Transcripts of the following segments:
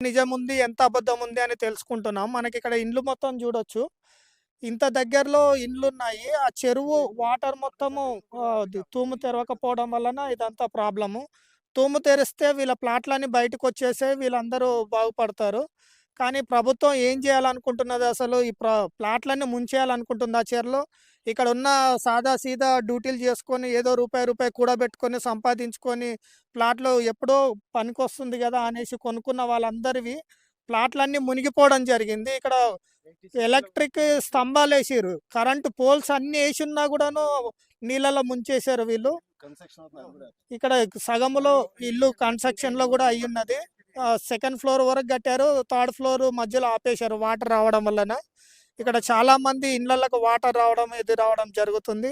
నిజం ఉంది, ఎంత అబద్ధం ఉంది అని తెలుసుకుంటున్నాం. మనకిక్కడ ఇండ్లు మొత్తం చూడొచ్చు. ఇంత దగ్గరలో ఇండ్లున్నాయి. ఆ చెరువు వాటర్ మొత్తము తూము తెరవకపోవడం వలన ఇదంతా ప్రాబ్లము. తూము తెరిస్తే వీళ్ళ ప్లాట్‌లన్నీ బయటకొచ్చేసాయి. వీళ్ళందరూ బాగుపడతారు. కానీ ప్రభుత్వం ఏం జేయాలనుకుంటున్నది అసలు? ఈ ప్లాట్‌లన్నీ ముంచేయాలనుకుంటుందా చెరలో? ఇక్కడున్న సాదా సీదా డ్యూటీలు జేసుకొని ఏదో రూపాయి కూడబెట్టుకొని, సంపాదించుకొని ప్లాట్‌లు ఎప్పుడో పనికొస్తుంది గదా అనేసి కొనుక్కున్న వాళ్ళందరివి ప్లాట్‌లన్నీ మునిగిపోవడం జరిగింది. ఇక్కడ ఎలక్ట్రిక్ స్తంభాలేసిర్రు. కరెంట్ పోల్స్ అన్నీ ఏసున్నా గూడాను నీళ్ళలో ముంచేశారు వీళ్ళు. ఇక్కడ సగములో ఇల్లు కన్‌స్ట్రక్షన్‌లో గూడా అయ్యున్నది. సెకండ్ ఫ్లోర్ వరకు గట్టారు. థర్డ్ ఫ్లోర్ మధ్యలో ఆపేశారు వాటర్ రావడం వలన. ఇక్కడ చాలామంది ఇళ్ళకి వాటర్ రావడం, ఇది రావడం జరుగుతుంది.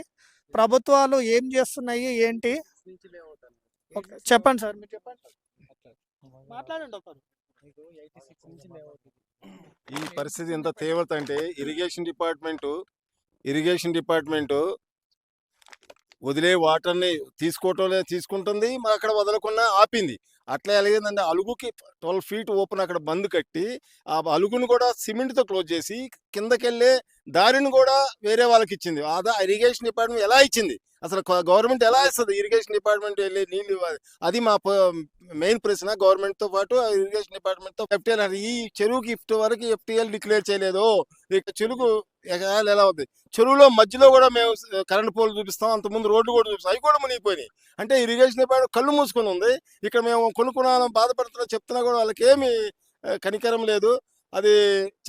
ప్రభుత్వాలు ఏం జేస్తున్నాయి? ఏంటి? ఓకే. చెప్పండి సార్. మీరు చెప్పండి. మాట్లాడండి ఒకరు. ఈ పరిస్థితి ఎంత తీవ్రత అంటే ఇరిగేషన్ డిపార్ట్మెంటు వదిలే వాటర్ని తీసుకుంటుంది, మరి అక్కడ వదలకుండా ఆపింది. అట్లా ఎలాగైందంటే అలుగుకి 12 ఫీట్ ఓపెన్ అక్కడ బంద్ కట్టి ఆ అలుగును కూడా సిమెంట్తో క్లోజ్ చేసి కిందకెళ్ళే దారిని కూడా వేరే వాళ్ళకి ఇచ్చింది. ఇరిగేషన్ డిపార్ట్మెంట్ ఎలా ఇచ్చింది? అసలు గవర్నమెంట్ ఎలా ఇస్తుంది ఇరిగేషన్ డిపార్ట్మెంట్ వెళ్ళి నీళ్ళు? అది మా మెయిన్ ప్రశ్న. గవర్నమెంట్తో పాటు ఇరిగేషన్ డిపార్ట్మెంట్తో ఎఫ్టీఎల్ ఈ చెరువుకి వరకు ఎఫ్టీఎల్ డిక్లేర్ చేయలేదు. ఇక చెరువు ఎలా ఉంది? చెరువులో మధ్యలో కూడా మేము కరెంట్ పోల్ చూపిస్తాం, అంతకుముందు రోడ్లు కూడా చూపిస్తాం, అవి కూడా మునిగిపోయినాయి. అంటే ఇరిగేషన్ డిపార్ట్మెంట్ కళ్ళు మూసుకొని ఉంది. ఇక్కడ మేము కొనుక్కున్నాను బాధపడుతున్నా చెప్తున్నా కూడా వాళ్ళకి ఏమి కనికరం లేదు. అది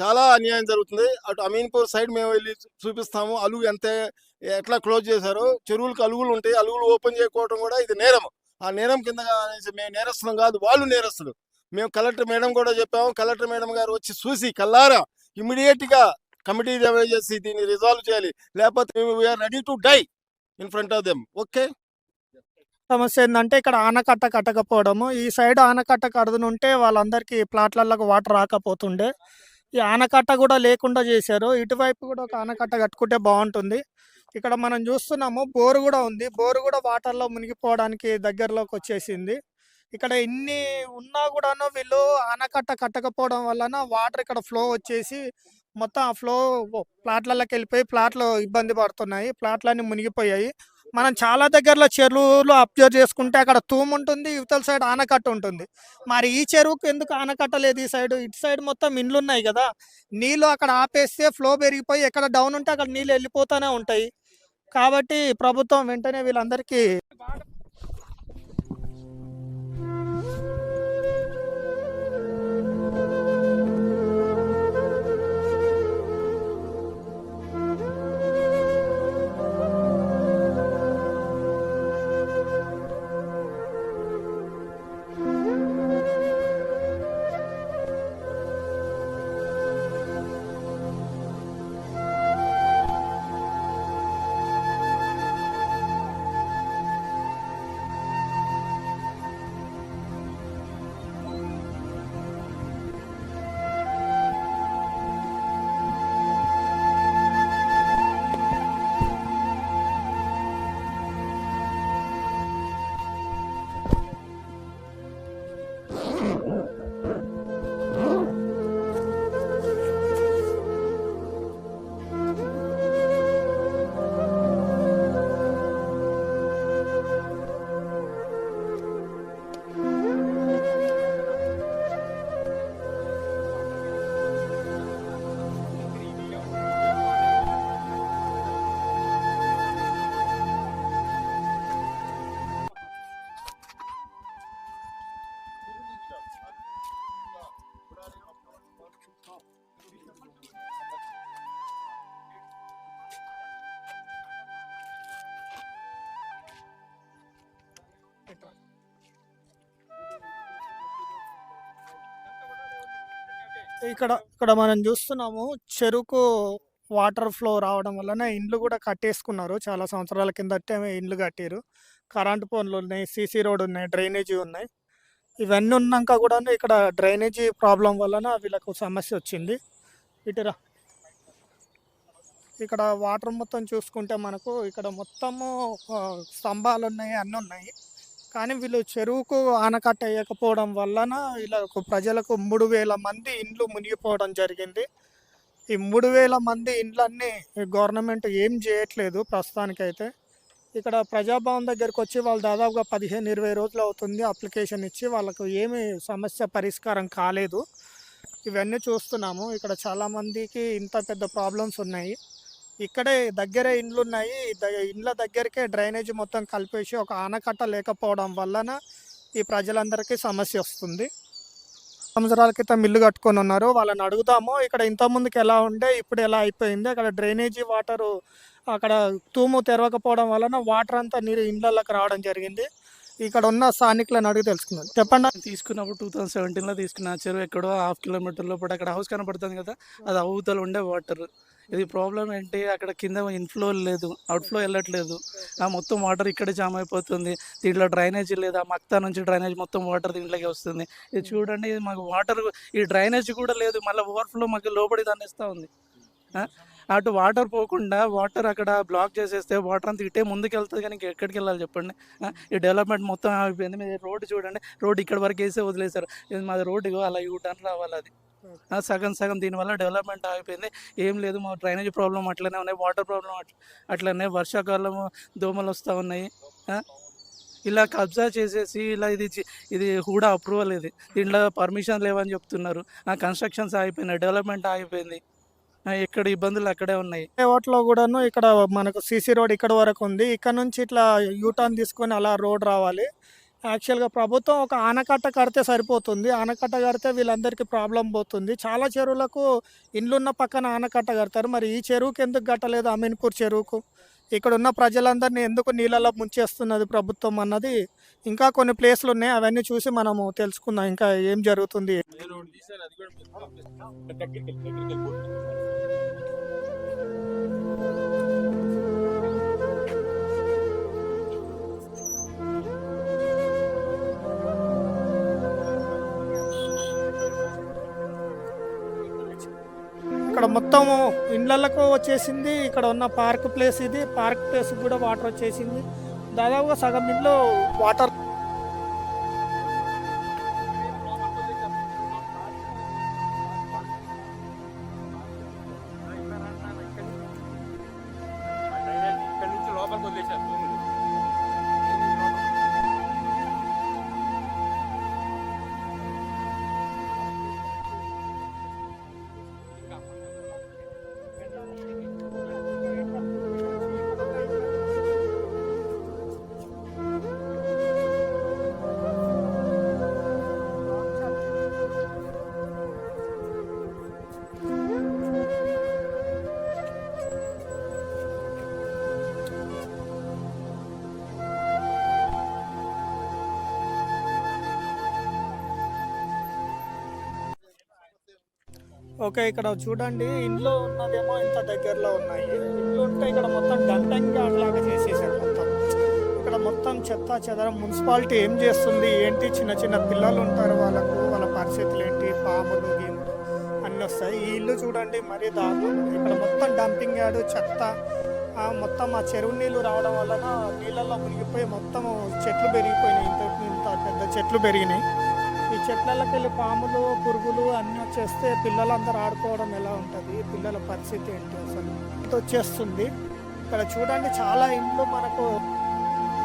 చాలా అన్యాయం జరుగుతుంది. అటు అమీన్పూర్ సైడ్ మేము వెళ్ళి చూపిస్తాము. అలుగు ఎట్లా క్లోజ్ చేశారో, చెరువులకు అలుగులు ఉంటాయి, అలుగులు ఓపెన్ చేయకపోవడం కూడా ఇది నేరం. ఆ నేరం కింద మేము నేరస్తున్నాం కాదు, వాళ్ళు నేరస్తులు. మేము కలెక్టర్ మేడం కూడా చెప్పాము. కలెక్టర్ మేడం గారు వచ్చి చూసి కల్లారా ఇమీడియట్ గా కమిటీ చేసి దీన్ని రిజాల్వ్ చేయాలి, లేకపోతే we're ready to die in front of them. Okay. సమస్య ఏందంటే ఇక్కడ ఆనకట్ట కట్టకపోవడము. ఈ సైడ్ ఆనకట్ట కడుతుంటే వాళ్ళందరికీ ప్లాట్‌లలోకి వాటర్ రాకపోతుండే. ఈ ఆనకట్ట కూడా లేకుండా చేశారు. ఇటువైపు కూడా ఒక ఆనకట్ట కట్టుకుంటే బాగుంటుంది. ఇక్కడ మనం చూస్తున్నాము బోరు కూడా ఉంది. బోరు కూడా వాటర్‌లో మునిగిపోవడానికి దగ్గరలోకి వచ్చేసింది. ఇక్కడ ఇన్ని ఉన్నా కూడాను వీళ్ళు ఆనకట్ట కట్టకపోవడం వలన వాటర్ ఇక్కడ ఫ్లో వచ్చేసి మొత్తం ఆ ఫ్లో ప్లాట్‌లలోకి వెళ్ళిపోయి ప్లాట్‌లు ఇబ్బంది పడుతున్నాయి. ప్లాట్‌లన్నీ మునిగిపోయాయి. మనం చాలా దగ్గరలో చెరువులు అబ్జర్వ్ చేసుకుంటే అక్కడ తూము ఉంటుంది, ఇవతల సైడ్ ఆనకట్ట ఉంటుంది. మరి ఈ చెరువుకు ఎందుకు ఆనకట్ట లేదు? ఈ సైడ్, ఇటు సైడ్ మొత్తం ఇండ్లున్నాయి కదా. నీళ్ళు అక్కడ ఆపేస్తే ఫ్లో పెరిగిపోయి ఎక్కడ డౌన్ ఉంటే అక్కడ నీళ్ళు వెళ్ళిపోతూనే ఉంటాయి. కాబట్టి ప్రభుత్వం వెంటనే వీళ్ళందరికీ ఇక్కడ మనం చూస్తున్నాము చెరువుకు వాటర్ ఫ్లో రావడం వలన ఇండ్లు కూడా కట్టేసుకున్నారు. చాలా సంవత్సరాల కిందటే ఇండ్లు కట్టారు. కరెంట్ పోల్లు ఉన్నాయి, సీసీ రోడ్ ఉన్నాయి, డ్రైనేజీ ఉన్నాయి. ఇవన్నీ ఉన్నాక కూడా ఇక్కడ డ్రైనేజీ ప్రాబ్లం వలన వీళ్ళకు సమస్య వచ్చింది. ఇటురా, ఇక్కడ వాటర్ మొత్తం చూసుకుంటే మనకు ఇక్కడ మొత్తము స్తంభాలు ఉన్నాయి, అన్నీ ఉన్నాయి. కానీ వీళ్ళు చెరువుకు ఆనకట్ట వేయకపోవడం వలన ఇలా ప్రజలకు 3000 మంది ఇండ్లు మునిగిపోవడం జరిగింది. ఈ 3000 మంది ఇండ్లన్నీ గవర్నమెంట్ ఏం చేయట్లేదు ప్రస్తుతానికైతే. ఇక్కడ ప్రజాభవన్ దగ్గరకొచ్చి వాళ్ళు దాదాపుగా 15, 20 రోజులు అవుతుంది అప్లికేషన్ ఇచ్చి. వాళ్ళకు ఏమి సమస్య పరిష్కారం కాలేదు. ఇవన్నీ చూస్తున్నాము. ఇక్కడ చాలామందికి ఇంత పెద్ద ప్రాబ్లమ్స్ ఉన్నాయి. ఇక్కడే దగ్గరే ఇండ్లున్నాయి. ఇండ్ల దగ్గరికే డ్రైనేజ్ మొత్తం కలిపేసి ఒక ఆనకట్ట లేకపోవడం వలన ఈ ప్రజలందరికీ సమస్య వస్తుంది. సంవత్సరాల క్రితం ఇల్లు కట్టుకొని ఉన్నారు. వాళ్ళని అడుగుదాము ఇక్కడ ఇంతకుముందుకు ఎలా ఉండే, ఇప్పుడు ఎలా అయిపోయింది. అక్కడ డ్రైనేజీ వాటరు అక్కడ తూము తెరవకపోవడం వలన వాటర్ అంతా నీరు ఇండ్లలోకి రావడం జరిగింది. ఇక్కడ ఉన్న స్థానికులను అడిగి తెలుసుకున్నాను. చెప్పండి. తీసుకున్నప్పుడు 2017లో తీసుకున్న చెరువు ఎక్కడో 1/2 కిలోమీటర్ లోపల అక్కడ హౌస్ కనపడుతుంది కదా, అది అవతల ఉండే వాటర్. ఇది ప్రాబ్లం ఏంటి, అక్కడ కింద ఇన్ఫ్లో లేదు, అవుట్ఫ్లో వెళ్ళట్లేదు. ఆ మొత్తం వాటర్ ఇక్కడే జామ్ అయిపోతుంది. దీంట్లో డ్రైనేజ్ లేదు, ఆ మక్తా నుంచి డ్రైనేజ్ మొత్తం వాటర్ దీంట్లోకి వస్తుంది. ఇది చూడండి, ఇది మాకు వాటర్ ఈ డ్రైనేజ్ కూడా లేదు, మళ్ళీ ఓవర్ఫ్లో మాకు లోపడి దాన్ని ఇస్తూ ఉంది. అటు వాటర్ పోకుండా వాటర్ అక్కడ బ్లాక్ చేసేస్తే వాటర్ అంతా ఇటే ముందుకు వెళ్తుంది, కానీ ఎక్కడికి వెళ్ళాలి చెప్పండి. ఈ డెవలప్మెంట్ మొత్తం అయిపోయింది. మీరు రోడ్డు చూడండి, రోడ్డు ఇక్కడ వరకు వేసే వదిలేశారు. ఇది మాది రోడ్డు అలా యూటర్న్ రావాలి. అది సగం సగం దీనివల్ల డెవలప్మెంట్ అయిపోయింది. ఏం లేదు, మా డ్రైనేజ్ ప్రాబ్లం అట్లనే ఉన్నాయి, వాటర్ ప్రాబ్లం అట్లనే, వర్షాకాలం దోమలు వస్తూ ఉన్నాయి. ఇలా కబ్జా చేసేసి ఇలా ఇది కూడా అప్రూవల్, దీంట్లో పర్మిషన్ లేవని చెప్తున్నారు. కన్స్ట్రక్షన్స్ అయిపోయినాయి, డెవలప్మెంట్ అయిపోయింది. ఎక్కడ ఇబ్బందులు అక్కడే ఉన్నాయి. వాటిలో కూడాను ఇక్కడ మనకు సీసీ రోడ్ ఇక్కడ వరకు ఉంది. ఇక్కడ నుంచి ఇట్లా యూటర్న్ తీసుకొని అలా రోడ్ రావాలి. యాక్చువల్గా ప్రభుత్వం ఒక ఆనకట్ట కడితే సరిపోతుంది. ఆనకట్ట కడితే వీళ్ళందరికీ ప్రాబ్లం పోతుంది. చాలా చెరువులకు ఇండ్లున్న పక్కన ఆనకట్ట కడతారు. మరి ఈ చెరువుకి ఎందుకు కట్టలేదు, అమీన్పూర్ చెరువుకు? ఇక్కడ ఉన్న ప్రజలందరినీ ఎందుకు నీళ్ళలో ముంచేస్తున్నది ప్రభుత్వం అన్నది ఇంకా కొన్ని ప్లేస్లు ఉన్నాయి. అవన్నీ చూసి మనము తెలుసుకుందాం ఇంకా ఏం జరుగుతుంది. ఇక్కడ మొత్తము ఇండ్లకు వచ్చేసింది. ఇక్కడ ఉన్న పార్క్ ప్లేస్ ఇది. పార్క్ ప్లేస్ కూడా వాటర్ వచ్చేసింది. దాదాపుగా సగం ఇంట్లో వాటర్. ఓకే, ఇక్కడ చూడండి ఇంట్లో ఉన్నదేమో ఇంత దగ్గరలో ఉన్నాయి. ఇంట్లో ఉంటే ఇక్కడ మొత్తం డంపింగ్ యార్డ్ లాగా చేసేసారు మొత్తం. ఇక్కడ మొత్తం చెత్త చెదరం. మున్సిపాలిటీ ఏం చేస్తుంది ఏంటి, చిన్న చిన్న పిల్లలు ఉంటారు, వాళ్ళ పరిస్థితులు ఏంటి, పాములు గేములు అన్నీ వస్తాయి. ఈ ఇల్లు చూడండి మరీ దారుణం. ఇక్కడ మొత్తం డంపింగ్ యార్డ్, చెత్త. మొత్తం ఆ చెరువు నీళ్ళు రావడం వలన నీళ్ళల్లో మునిగిపోయి మొత్తం చెట్లు పెరిగిపోయినాయి. ఇంత పెద్ద చెట్లు పెరిగినాయి. ఈ చెట్లకి వెళ్ళి పాములు, పురుగులు అన్నీ వచ్చేస్తే పిల్లలందరూ ఆడుకోవడం ఎలా ఉంటుంది, పిల్లల పరిస్థితి ఏంటి అసలు వచ్చేస్తుంది. ఇక్కడ చూడండి చాలా ఇండ్లు మనకు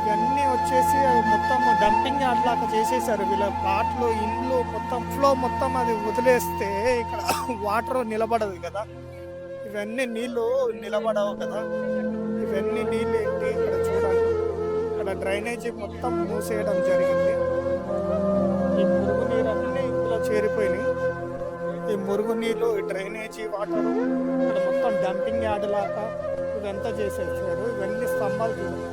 ఇవన్నీ వచ్చేసి మొత్తం డంపింగ్ యార్డ్ లాగా చేసేసారు. వీళ్ళ ప్లాట్లు, ఇండ్లు మొత్తం ఫ్లో మొత్తం అది వదిలేస్తే ఇక్కడ వాటర్ నిలబడదు కదా, ఇవన్నీ నీళ్ళు నిలబడవు కదా. ఇవన్నీ నీళ్ళు ఏంటి ఇక్కడ చూడండి. ఇక్కడ డ్రైనేజీ మొత్తం మూసేయడం జరిగింది. ఈ మురుగునీరు అన్నీ ఇందులో చేరిపోయినాయి. ఈ మురుగునీళ్ళు, ఈ డ్రైనేజీ వాటరు ఇక్కడ మొత్తం డంపింగ్ యార్డ్ లాగా ఇదంతా చేసేసారు. ఇవన్నీ స్తంభాలు చూడండి.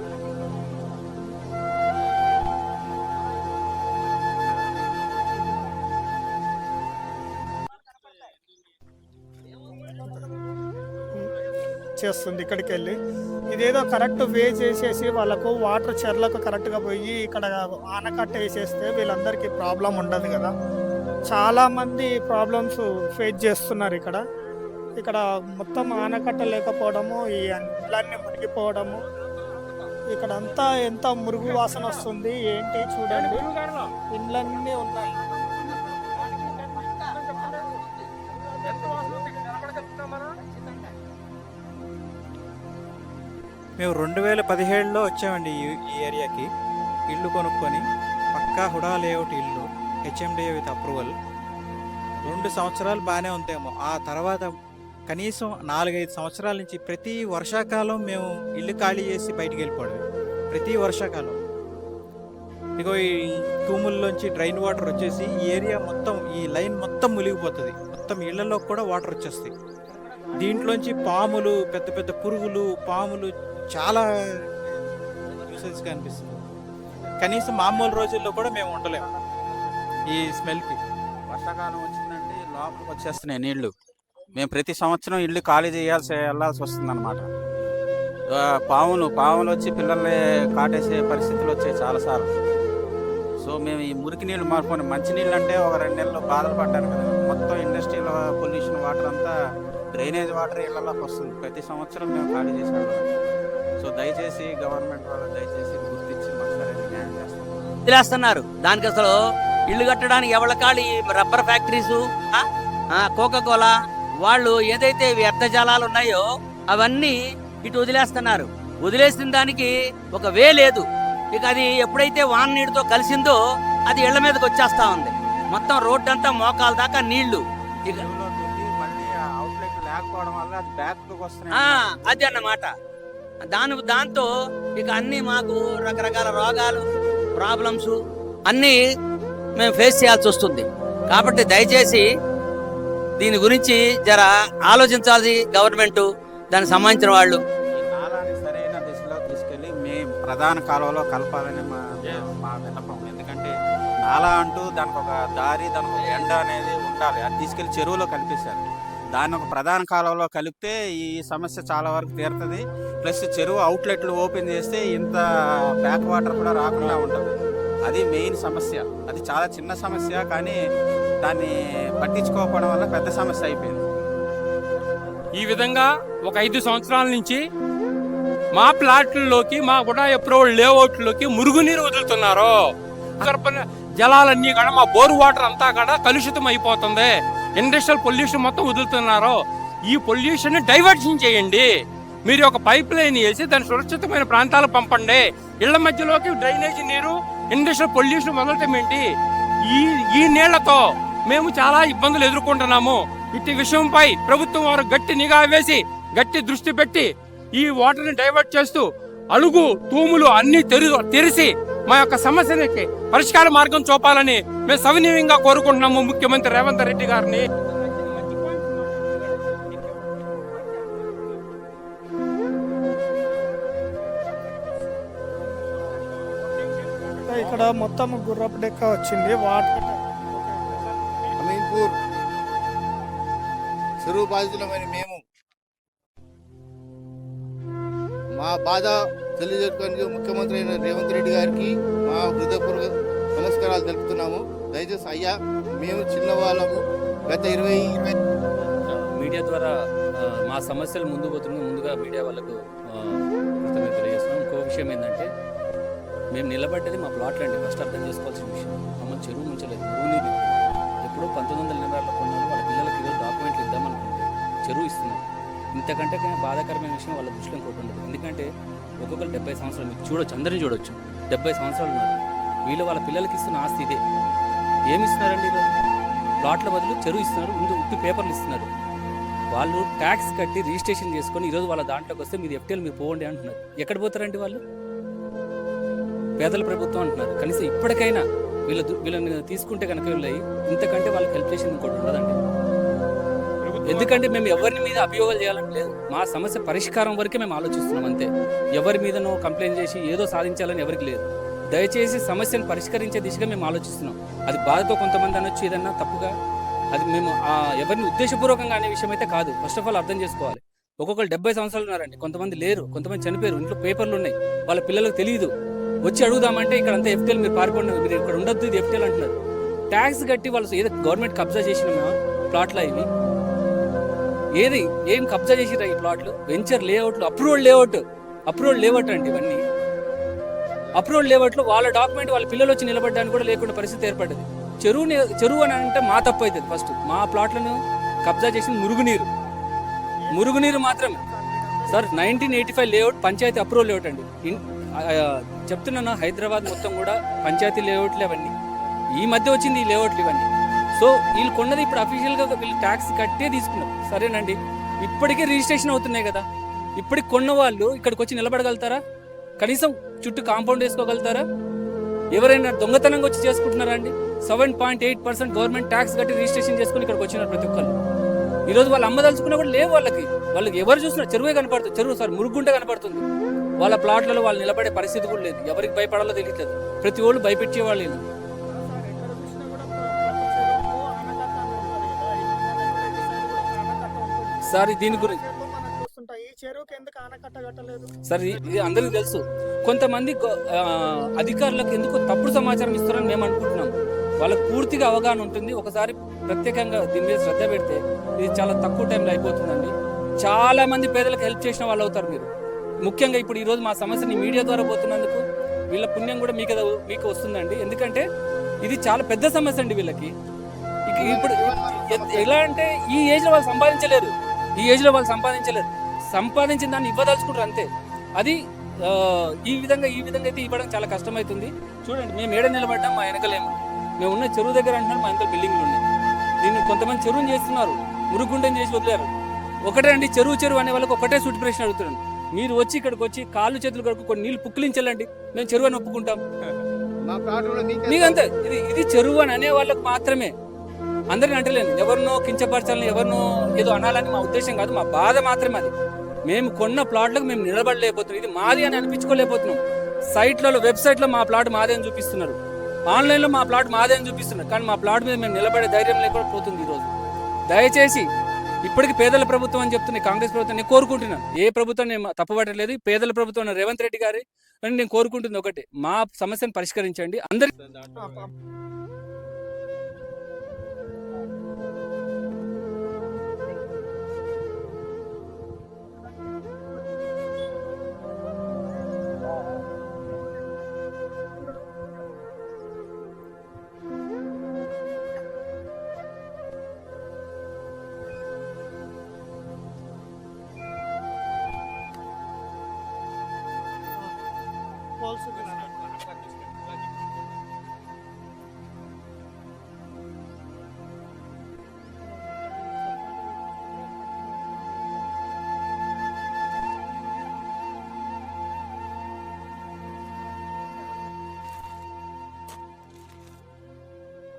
చేస్తుంది ఇక్కడికి వెళ్ళి. ఇదేదో కరెక్ట్ వే చేసేసి వాళ్ళకు వాటర్ చెర్లకు కరెక్ట్గా పోయి ఇక్కడ ఆనకట్ట వేసేస్తే వీళ్ళందరికీ ప్రాబ్లం ఉండదు కదా. చాలామంది ప్రాబ్లమ్స్ ఫేస్ చేస్తున్నారు ఇక్కడ. ఇక్కడ మొత్తం ఆనకట్ట లేకపోవడము, ఈ ఇళ్ళన్నీ మునిగిపోవడము, ఇక్కడ అంతా ఎంత మురుగు వాసన వస్తుంది ఏంటి చూడండి, ఇండ్లన్నీ ఉన్నాయి. మేము 2017లో వచ్చామండి ఈ ఏరియాకి ఇల్లు కొనుక్కొని. పక్కా హుడా లేఅవుట్ ఇల్లు, హెచ్ఎండిఏ విత్ అప్రూవల్. 2 సంవత్సరాలు బాగానే ఉందేమో. ఆ తర్వాత కనీసం 4-5 సంవత్సరాల నుంచి ప్రతి వర్షాకాలం మేము ఇల్లు ఖాళీ చేసి బయటికి వెళ్ళిపోవడం. ప్రతి వర్షాకాలం ఇగో ఈ తూముల్లోంచి డ్రైన్ వాటర్ వచ్చేసి ఈ ఏరియా మొత్తం, ఈ లైన్ మొత్తం మునిగిపోతుంది. మొత్తం ఇళ్లలో కూడా వాటర్ వచ్చేస్తాయి. దీంట్లోంచి పాములు, పెద్ద పెద్ద పురుగులు, పాములు చాలా న్యూసెన్స్గా అనిపిస్తుంది. కనీసం మామూలు రోజుల్లో కూడా మేము ఉండలేము ఈ స్మెల్కి. వర్షాకాలం వచ్చిందంటే లోపలికి వచ్చేస్తున్నాయి నీళ్లు. మేము ప్రతి సంవత్సరం ఇల్లు ఖాళీ వెళ్ళాల్సి వస్తుంది అనమాట. పాములు వచ్చి పిల్లల్ని కాటేసే పరిస్థితులు వచ్చాయి చాలాసార్లు. సో మేము ఈ మురికి నీళ్ళు మారుకొని మంచి నీళ్ళు అంటే ఒక 2 నెలలు బాధలు పడ్డాను కదా. మొత్తం ఇండస్ట్రియల్ పొల్యూషన్ వాటర్ అంతా డ్రైనేజ్ వాటర్ ఇళ్లలోకి వస్తుంది. ప్రతి సంవత్సరం మేము ఖాళీ చేసాము. సో దయచేసి గవర్నమెంట్ వాళ్ళు దయచేసి గుర్తించి మాకు సరైన న్యాయం చేస్తాం. వదిలేస్తున్నారు. దానికి అసలు ఇల్లు కట్టడానికి ఎవరి కాళ్ళు రబ్బర్ ఫ్యాక్టరీసు, కోకాకోలా వాళ్ళు ఏదైతే వ్యర్థ జలాలు ఉన్నాయో అవన్నీ ఇటు వదిలేస్తున్నారు. వదిలేసిన దానికి ఒక వే లేదు. ఇక అది ఎప్పుడైతే వాన నీటితో కలిసిందో అది ఇళ్ల మీదకి వచ్చేస్తా ఉంది. మొత్తం రోడ్డు అంతా మోకాల దాకా నీళ్లు. ఇక మళ్ళీ అవుట్లెట్ లేకపోవడం వల్ల అది బ్యాక్ వస్తున్నాయి. అది అన్నమాట. దాంతో ఇక అన్ని మాకు రకరకాల రోగాలు, ప్రాబ్లమ్స్ అన్నీ మేము ఫేస్ చేయాల్సి వస్తుంది. కాబట్టి దయచేసి దీని గురించి జర ఆలోచించాలి గవర్నమెంట్, దానికి సంబంధించిన వాళ్ళు. ఈ కాలాన్ని సరైన దిశలో తీసుకెళ్లి ప్రధాన కాలువలో కలపాలని మా విన్నపం. ఎందుకంటే నాలా అంటూ దానికి ఒక దారి, దానికి ఒక ఎండ అనేది ఉండాలి. అది తీసుకెళ్లి చెరువులో కలిపేశారు. దాన్ని ఒక ప్రధాన కాలువలో కలిపితే ఈ సమస్య చాలా వరకు తీరుతుంది. ప్లస్ చెరువు అవుట్లెట్లు ఓపెన్ చేస్తే ఇంత బ్యాక్ వాటర్ కూడా రాకుండా ఉంటుంది. అది మెయిన్ సమస్య. అది చాలా చిన్న సమస్య, కానీ దాన్ని పట్టించుకోకపోవడం వల్ల పెద్ద సమస్య అయిపోయింది. ఈ విధంగా ఒక 5 సంవత్సరాల నుంచి మా ప్లాట్లలోకి, మా కూడా అప్రూవల్ లేఅవుట్లోకి మురుగునీరు వదులుతున్నారు. జలాలన్నీ కూడా, మా బోర్ వాటర్ అంతా కూడా కలుషితం అయిపోతుంది. ఇండస్ట్రియల్ పొల్యూషన్ మొత్తం వదులుతున్నారు. ఈ పొల్యూషన్ డైవర్షన్ చేయండి. మీరు ఒక పైప్ లైన్ వేసి దాన్ని సురక్షితమైన ప్రాంతాలకు పంపండి. ఇళ్ల మధ్యలోకి డ్రైనేజీ నీరు, ఇండస్ట్రియల్ పొల్యూషన్ వదలటం ఏంటి? ఈ నీళ్లతో మేము చాలా ఇబ్బందులు ఎదుర్కొంటున్నాము. ఇట్టి విషయంపై ప్రభుత్వం వారు గట్టి నిఘా వేసి, గట్టి దృష్టి పెట్టి ఈ వాటర్ని డైవర్ట్ చేస్తూ అలుగు, తూములు అన్ని తెరిచి మా యొక్క సమస్యలకి పరిష్కార మార్గం చూపాలని మేము సవినీయంగా కోరుకుంటున్నాము ముఖ్యమంత్రి రేవంత్ రెడ్డి గారిని. ఇక్కడ మొత్తం గుర్రపు డెక్క వచ్చింది. వాటర్ అమీన్పూర్ చెరువు బాధితులమైన మేము మా బాధ తెలియజేయడానికి ముఖ్యమంత్రి అయిన రేవంత్ రెడ్డి గారికి మా హృదయపూర్వక నమస్కారాలు తెలుపుతున్నాము. దయచేసి అయ్యా, మేము చిన్నవాళ్ళము, గత 20 మీడియా ద్వారా మా సమస్యలు ముందుగా మీడియా వాళ్ళకు కృతజ్ఞతలు తెలియజేస్తున్నాం. ఇంకో విషయం ఏంటంటే, మేము నిలబడ్డది మా ప్లాట్లు అండి. ఫస్ట్ అర్థం చేసుకోవాల్సిన విషయం, మమ్మల్ని చెరువు ముంచలేదు, భూమిని ఎప్పుడో 1980లో కొన్నాళ్ళు వాళ్ళ పిల్లలకి ఈరోజు డాక్యుమెంట్లు ఇద్దామనుకుంటే చెరువు ఇస్తున్నారు. ఇంతకంటే బాధాకరమైన విషయం వాళ్ళ దృష్టిలో ఇంకోటి ఉండదు. ఎందుకంటే ఒక్కొక్కరు 70 సంవత్సరాలు, మీకు చూడొచ్చు, అందరినీ చూడొచ్చు, 70 సంవత్సరాలు ఉన్నారు. వీళ్ళు వాళ్ళ పిల్లలకి ఇస్తున్న ఆస్తి ఇదే. ఏమి ఇస్తున్నారండి? ఈరోజు ప్లాట్ల బదులు చెరువు ఇస్తున్నారు, ముందు ఉట్టి పేపర్లు ఇస్తున్నారు. వాళ్ళు ట్యాక్స్ కట్టి రిజిస్ట్రేషన్ చేసుకొని ఈరోజు వాళ్ళ దాంట్లోకి వస్తే మీరు ఎఫ్టీఎల్ మీరు పోండి అంటున్నారు. ఎక్కడ పోతారండి వాళ్ళు? పేదల ప్రభుత్వం అంటున్నారు. కనీసం ఇప్పటికైనా వీళ్ళని తీసుకుంటే కనుక వీళ్ళు ఇంతకంటే వాళ్ళకి హెల్ప్ చేసింది ఇంకోటి ఉండదండి. ఎందుకంటే మేము ఎవరి మీద అభియోగాలు చేయాలని లేదు. మా సమస్య పరిష్కారం వరకే మేము ఆలోచిస్తున్నాం అంతే. ఎవరి మీదనో కంప్లైంట్ చేసి ఏదో సాధించాలని ఎవరికి లేదు. దయచేసి సమస్యను పరిష్కరించే దిశగా మేము ఆలోచిస్తున్నాం. అది బాధతో కొంతమంది అనొచ్చు ఏదన్నా తప్పుగా, అది మేము ఎవరిని ఉద్దేశపూర్వకంగా అనే విషయం అయితే కాదు. ఫస్ట్ ఆఫ్ ఆల్ అర్థం చేసుకోవాలి. ఒక్కొక్కరు 70 సంవత్సరాలు ఉన్నారండి, కొంతమంది లేరు, కొంతమంది చనిపోయారు, ఇంట్లో పేపర్లు ఉన్నాయి, వాళ్ళ పిల్లలకు తెలియదు. వచ్చి అడుగుదామంటే ఇక్కడ అంతా ఎఫ్టీఎల్ మీరు పారిపోండి, మీరు ఇక్కడ ఉండొద్దు, ఇది ఎఫ్టీఎల్ అంటున్నారు. ట్యాక్స్ కట్టి వాళ్ళు ఏదో గవర్నమెంట్ కబ్జా చేసిన ప్లాట్ల ఇవి ఏం కబ్జా చేసిరా ఈ ప్లాట్లు? వెంచర్ లేఅవుట్లు, అప్రూవల్ లేఅవుట్ అండి ఇవన్నీ. అప్రూవల్ లేవట్లో వాళ్ళ డాక్యుమెంట్ వాళ్ళ పిల్లలు వచ్చి నిలబడడానికి కూడా లేకుండా పరిస్థితి ఏర్పడ్డది. చెరువు అని అంటే మా తప్పు అవుతుంది. ఫస్ట్ మా ప్లాట్లను కబ్జా చేసింది మురుగునీరు మాత్రమే sir. 1985 layout panchayat approval layout అండి. చెప్తున్నాను, హైదరాబాద్ మొత్తం కూడా పంచాయతీ లేఅవుట్లు అవన్నీ ఈ మధ్య వచ్చింది ఈ లేఅవుట్లు ఇవన్నీ. సో వీళ్ళు కొన్నది ఇప్పుడు అఫీషియల్గా వీళ్ళు ట్యాక్స్ కట్టే తీసుకున్నారు. సరేనండి, ఇప్పటికే రిజిస్ట్రేషన్ అవుతున్నాయి కదా. ఇప్పటికి కొన్న వాళ్ళు ఇక్కడికి వచ్చి నిలబడగలుగుతారా? కనీసం చుట్టూ కాంపౌండ్ వేసుకోగలుగుతారా? ఎవరైనా దొంగతనంగా వచ్చి చేసుకుంటున్నారా అండి? 7.8% గవర్నమెంట్ ట్యాక్స్ కట్టి రిజిస్ట్రేషన్ చేసుకుని ఇక్కడికి వచ్చినారు ప్రతి ఒక్కళ్ళు. ఈరోజు వాళ్ళు అమ్మదలుచుకున్నా కూడా లేవు వాళ్ళకి ఎవరు చూసినా చెరువే కనపడుతుంది. చెరువు సార్ మురుగుంటే కనపడుతుంది. వాళ్ళ ప్లాట్లలో వాళ్ళు నిలబడే పరిస్థితి కూడా లేదు. ఎవరికి భయపడాలో తెలియట్లేదు. ప్రతి వాళ్ళు భయపెట్టే వాళ్ళు లేదు. సార్ దీని గురించి సార్ ఇది అందరికీ తెలుసు. కొంతమంది అధికారులకు ఎందుకు తప్పుడు సమాచారం ఇస్తారని మేము అనుకుంటున్నాం. వాళ్ళకి పూర్తిగా అవగాహన ఉంటుంది. ఒకసారి ప్రత్యేకంగా దీని మీద శ్రద్ధ పెడితే ఇది చాలా తక్కువ టైంలో అయిపోతుందండి. చాలా మంది పేదలకు హెల్ప్ చేసిన వాళ్ళు అవుతారు మీరు. ముఖ్యంగా ఇప్పుడు ఈరోజు మా సమస్యని మీడియా ద్వారా పోతున్నందుకు వీళ్ళ పుణ్యం కూడా మీకు వస్తుందండి. ఎందుకంటే ఇది చాలా పెద్ద సమస్య అండి వీళ్ళకి. ఇప్పుడు ఎలా అంటే ఈ ఏజ్లో వాళ్ళు సంపాదించలేరు. సంపాదించిన దాన్ని ఇవ్వదలుచుకుంటారు అంతే. అది ఈ విధంగా అయితే ఇవ్వడం చాలా కష్టమవుతుంది. చూడండి, మేము ఏడ నిలబడ్డాం, మా వెనకలేము. మేము ఉన్న చెరువు దగ్గర అంటున్నారు, మా వెనకాల బిల్డింగ్లు ఉన్నాయి. దీన్ని కొంతమంది చెరువుని చేస్తున్నారు, మురుగుండం చేసి వదిలేరు. ఒకటే అండి, చెరువు అనే వాళ్ళకి ఒకటే సూటి ప్రశ్న అడుగుతున్నాను. మీరు వచ్చి ఇక్కడికి వచ్చి కాళ్ళు చేతులు కడుక్కు కొన్ని నీళ్ళు పుక్కిలించాలండి, మేము చెరువు అని ఒప్పుకుంటాం. మీకంతే ఇది చెరువు అని అనే వాళ్ళకు మాత్రమే. అందరిని అంటలేను, ఎవరినో కించపరచాలని, ఎవరినో ఏదో అనాలని మా ఉద్దేశం కాదు. మా బాధ మాత్రమే అది. మేము కొన్న ప్లాట్లకు మేము నిలబడలేకపోతున్నాం. ఇది మాది అని అనిపించుకోలేకపోతున్నాం. సైట్లలో, వెబ్సైట్లో మా ప్లాట్ మాదే అని చూపిస్తున్నారు, ఆన్లైన్లో మా ప్లాట్ మాదే అని చూపిస్తున్నారు. కానీ మా ప్లాట్ మీద మేము నిలబడే ధైర్యం లేకుండా పోతుంది ఈరోజు. దయచేసి ఇప్పటికి పేదల ప్రభుత్వం అని చెప్తున్న కాంగ్రెస్ ప్రభుత్వం నేను కోరుకుంటున్నాను. ఏ ప్రభుత్వం నేను తప్పుపట్టలేదు. పేదల ప్రభుత్వం రేవంత్ రెడ్డి గారి అని నేను కోరుకుంటుంది ఒకటి, మా సమస్యను పరిష్కరించండి. అందరి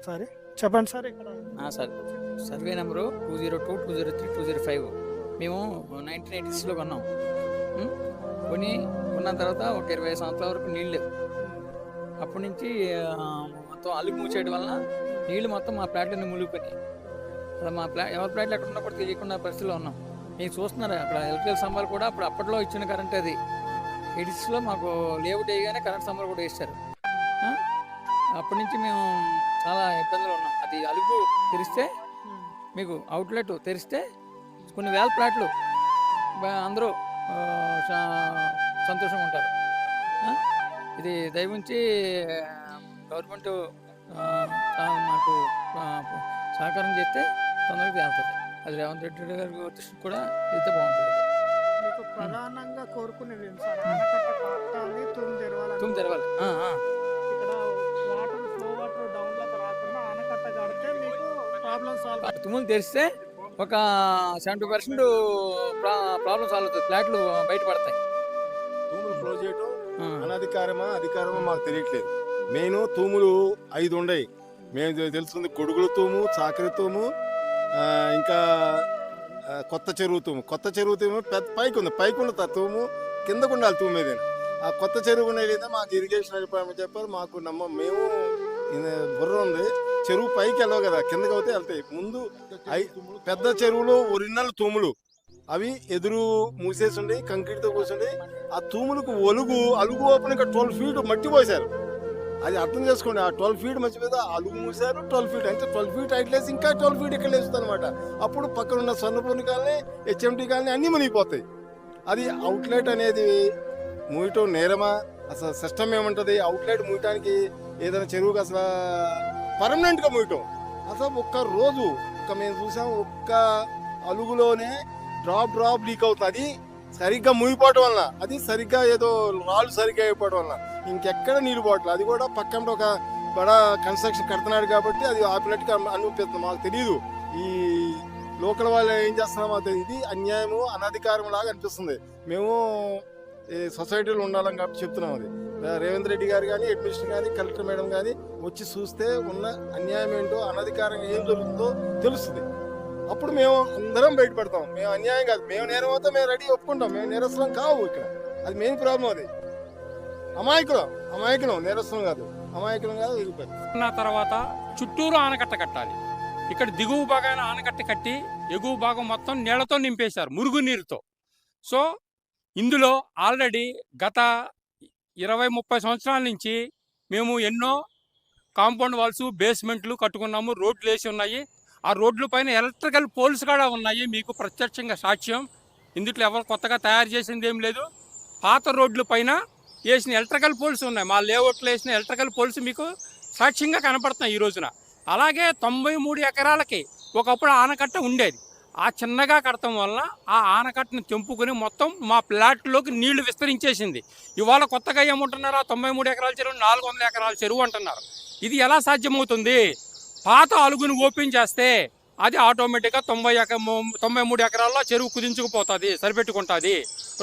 సరే చెప్పండి సార్. ఇక్కడ సార్ సర్వే నెంబరు 202, 203, 205 మేము 1986లో కొన్నాం. కొన్న తర్వాత ఒక 20 సంవత్సరాల వరకు నీళ్ళు లేవు. అప్పటి నుంచి మొత్తం అలుగు మూసేయడం వలన నీళ్ళు మొత్తం మా ప్లాట్లన్నీ మునిగిపోయినాయి. అలా మా ఎవరి ప్లాట్లు ఎక్కడ ఉన్నప్పుడు తెలియకుండా పరిస్థితిలో ఉన్నాం. మీరు చూస్తున్నారు అక్కడ ఎలక్ట్రికల్ స్తంభాలు కూడా అప్పట్లో ఇచ్చిన కరెంట్ అది 86లో మాకు లేఅవుట్ వేయగానే కరెంట్ స్తంభాలు కూడా వేస్తారు. అప్పటి నుంచి మేము చాలా ఇబ్బందులు ఉన్నాం. అది అలుగు తెరిస్తే, మీకు అవుట్లెట్ తెరిస్తే కొన్ని వేల ప్లాట్లు అందరూ సంతోషంగా ఉంటారు. ఇది దయవుంచి గవర్నమెంట్ మాకు సహకారం చేస్తే తొందరగా తేలుతుంది. అది రేవంత్ రెడ్డి గారి దృష్టికి కూడా అయితే బాగుంటుంది. ప్రధానంగా కోరుకునేది తుమ్ము తెరవాలి. తుమ్ములు తెరిస్తే ఒక 70% ప్రాబ్లం సాల్వ్ అవుతుంది. ఫ్లాట్లు బయటపడతాయి. తూములు క్లోజ్ చేయటం అనధికారమా అధికారమా మాకు తెలియట్లేదు. మెయిన్ తూములు 5 ఉన్నాయి. మేము తెలుసుకుంది కొడుగుల తూము, చాకరి తూము, ఇంకా కొత్త చెరువు తూము పెద్ద పైకి ఉంది. పైకి ఉన్న తూము కిందకు ఉండాలి తూము ఏదైనా. ఆ కొత్త చెరువు లేదా మాకు ఇరిగేషన్ అధికారులు చెప్పారు. మాకు మేము బుర్ర ఉంది, చెరువు పైకి వెళ్ళవు కదా, కిందకి అయితే వెళ్తాయి. ముందు పెద్ద చెరువులు ఒరిజినల్ తూములు అవి ఎదురు మూసేసి ఉండి కంక్రీట్తో కూర్చుండి ఆ తూములకు అలుగు ఓపెన్ ఇంకా 12 feet మట్టి పోసారు. అది అర్థం చేసుకోండి. ఆ 12 feet మధ్య మీద అలుగు మూసారు. 12 feet అంటే 12 feet హైట్ లేసి ఇంకా 12 feet ఇక్కడ లేస్తుంది అనమాట. అప్పుడు పక్కన ఉన్న స్వర్ణపూర్ణి కాలనీ, HMT కాలనీ అన్నీ మునిగిపోతాయి. అది అవుట్లెట్ అనేది మూయటం నేరమా అసలు సిస్టమ్ ఏముంటుంది, అవుట్లెట్ మూయటానికి ఏదైనా చెరువుకి అసలు పర్మనెంట్గా మూయటం. అసలు ఒక్క రోజు మేము చూసాం, ఒక్క అలుగులోనే డ్రాప్ లీక్ అవుతుంది. అది సరిగ్గా మునిగిపోవటం వల్ల, అది సరిగ్గా ఏదో రాళ్ళు సరిగ్గా అయిపోవడం వల్ల ఇంకెక్కడ నీళ్ళు పోవట్లేదు. అది కూడా పక్కన ఒక బడా కన్స్ట్రక్షన్ కడుతున్నాడు కాబట్టి అది ఆపినట్టుగా అనిపిస్తుంది. మాకు తెలియదు ఈ లోకల్ వాళ్ళు ఏం చేస్తున్నామో తెలియదు. ఇది అన్యాయము, అనధికారం లాగా అనిపిస్తుంది. మేము ఈ సొసైటీలో ఉండాలని కాబట్టి చెప్తున్నాం. అది రేవంత్ రెడ్డి గారు కానీ, అడ్మినిస్ట్రేషన్ కానీ, కలెక్టర్ మేడం కానీ వచ్చి చూస్తే ఉన్న అన్యాయం ఏంటో, అనధికారంగా ఏం జరుగుతుందో తెలుస్తుంది. అప్పుడు మేము అందరం బయటపడతాం. మేము అన్యాయం కాదు, మేము నేరం అవుతా, మేము రెడీ ఒప్పుకుంటాం. మేము నేరస్తులం కావు. ఇక్కడ అది మెయిన్ ప్రాబ్లం. అది అమాయకులం నేరస్తులం కాదు, అమాయకులం కాదు. ఉన్న తర్వాత చుట్టూరు ఆనకట్ట కట్టాలి. ఇక్కడ దిగువ భాగాన ఆనకట్ట కట్టి ఎగువ భాగం మొత్తం నీళ్లతో నింపేశారు, మురుగునీరుతో. సో ఇందులో ఆల్రెడీ గత 20-30 సంవత్సరాల నుంచి మేము ఎన్నో కాంపౌండ్ వాల్స్, బేస్మెంట్లు కట్టుకున్నాము. రోడ్లు వేసి ఉన్నాయి. ఆ రోడ్ల పైన ఎలక్ట్రికల్ పోల్స్ కూడా ఉన్నాయి. మీకు ప్రత్యక్షంగా సాక్ష్యం. ఇందులో ఎవరు కొత్తగా తయారు చేసింది ఏం లేదు. పాత రోడ్ల పైన వేసిన ఎలక్ట్రికల్ పోల్స్ ఉన్నాయి. మా లేఅవుట్లో వేసిన ఎలక్ట్రికల్ పోల్స్ మీకు సాక్ష్యంగా కనపడుతున్నాయి ఈ రోజున. అలాగే 93 ఎకరాలకి ఒకప్పుడు ఆనకట్ట ఉండేది. ఆ చిన్నగా కడటం వల్ల ఆ ఆనకట్టను తెంపుకొని మొత్తం మా ప్లాట్లోకి నీళ్లు విస్తరించేసింది. ఇవాళ కొత్తగా ఏమంటున్నారు, 93 ఎకరాల చెరువు 400 ఎకరాల చెరువు అంటున్నారు. ఇది ఎలా సాధ్యమవుతుంది? పాత అలుగును ఓపెన్ చేస్తే అది ఆటోమేటిక్గా 93 ఎకరాల్లో చెరువు కుదించుకుపోతుంది, సరిపెట్టుకుంటుంది.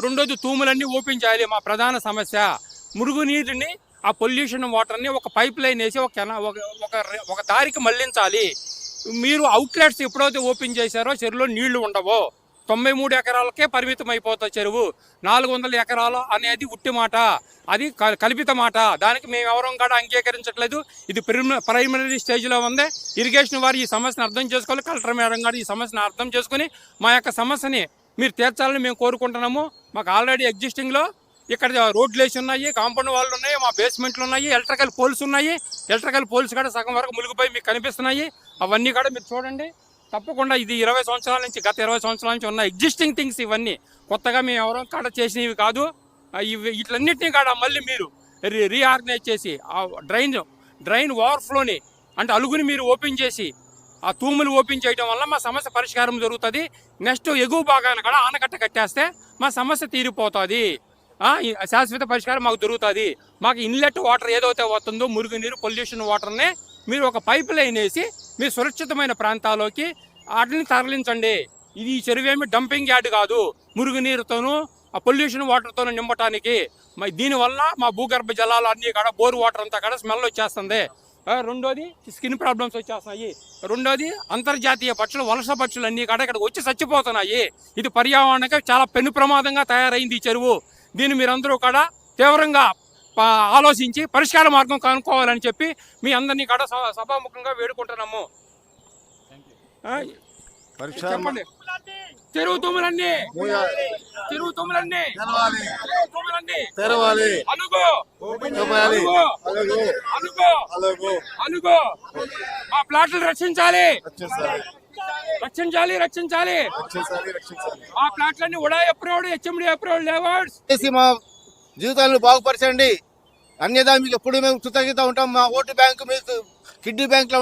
రెండోది తూములన్నీ ఓపెన్ చేయాలి. మా ప్రధాన సమస్య మురుగునీరుని, ఆ పొల్యూషన్ వాటర్ని ఒక పైప్ లైన్ వేసి ఒక దారికి మళ్లించాలి. మీరు అవుట్లెట్స్ ఎప్పుడైతే ఓపెన్ చేశారో చెరువులో నీళ్లు ఉండవో. 93 ఎకరాలకే పరిమితం అయిపోతుంది చెరువు. 400 ఎకరాలు అనేది ఉట్టి మాట, అది కల్పిత మాట. దానికి మేము ఎవరం కూడా అంగీకరించట్లేదు. ఇది ప్రైమరీ స్టేజ్లో ఉంది. ఇరిగేషన్ వారు ఈ సమస్యను అర్థం చేసుకోవాలి. కలెక్టర్ మేడం గారు ఈ సమస్యను అర్థం చేసుకుని మా యొక్క సమస్యని మీరు తీర్చాలని మేము కోరుకుంటున్నాము. మాకు ఆల్రెడీ ఎగ్జిస్టింగ్లో ఇక్కడ రోడ్లు వేసి ఉన్నాయి, కాంపౌండ్ వాళ్ళు ఉన్నాయి, మా బేస్మెంట్లు ఉన్నాయి, ఎలక్ట్రికల్ పోల్స్ ఉన్నాయి. ఎలక్ట్రికల్ పోల్స్ కూడా సగం వరకు మునిగిపోయి మీకు కనిపిస్తున్నాయి. అవన్నీ కూడా మీరు చూడండి. తప్పకుండా ఇది 20 సంవత్సరాల నుంచి, గత 20 సంవత్సరాల నుంచి ఉన్న ఎగ్జిస్టింగ్ థింగ్స్ ఇవన్నీ. కొత్తగా మేము ఎవరో కాడ చేసినవి కాదు. వీటిలన్నింటినీ కూడా మళ్ళీ మీరు రీఆర్గనైజ్ చేసి ఆ డ్రైన్ ఓవర్ఫ్లోని అంటే అలుగుని మీరు ఓపెన్ చేసి ఆ తూములు ఓపెన్ చేయడం వల్ల మా సమస్య పరిష్కారం జరుగుతుంది. నెక్స్ట్ ఎగువ భాగాన్ని కూడా ఆనకట్ట కట్టేస్తే మా సమస్య తీరిపోతుంది. శాశ్వత పరిష్కారం మాకు దొరుకుతుంది. మాకు ఇన్లెట్ వాటర్ ఏదైతే వస్తుందో మురుగునీరు, పొల్యూషన్ వాటర్ని మీరు ఒక పైప్ లైన్ వేసి మీ సురక్షితమైన ప్రాంతాల్లోకి వాటిని తరలించండి. ఇది ఈ చెరువేమి డంపింగ్ యార్డ్ కాదు. మురుగునీరుతోనూ ఆ పొల్యూషన్ వాటర్తోనూ నింపటానికి దీనివల్ల మా భూగర్భ జలాలు అన్నీ కూడా, బోర్ వాటర్ అంతా కూడా స్మెల్ వచ్చేస్తుంది. రెండోది స్కిన్ ప్రాబ్లమ్స్ వచ్చేస్తున్నాయి. రెండోది అంతర్జాతీయ పక్షులు, వలస పక్షులు అన్నీ కూడా ఇక్కడికి వచ్చి చచ్చిపోతున్నాయి. ఇది పర్యావరణానికి చాలా పెను ప్రమాదంగా తయారైంది ఈ చెరువు. దీన్ని మీరందరూ కూడా తీవ్రంగా ఆలోచించి పరిష్కార మార్గం కనుక్కోవాలని చెప్పి మీ అందరినీ కూడా సభాముఖంగా వేడుకుంటున్నాము. చెప్పండి. చెరువు తూములన్నీ మా ప్లాట్లు రక్షించాలి. మా ప్లాట్లన్నీ ఉడా అప్రూవ్డ్, హెచ్ఎండి అప్రూవ్డ్ లేఅవుట్స్ చేసి మా జీవితాలను బాగుపరచండి. అన్యదా మీకు ఎప్పుడు మేము కృతజ్ఞత ఉంటాం. మా ఓటు బ్యాంకు మీకు కిడ్నీ బ్యాంక్లో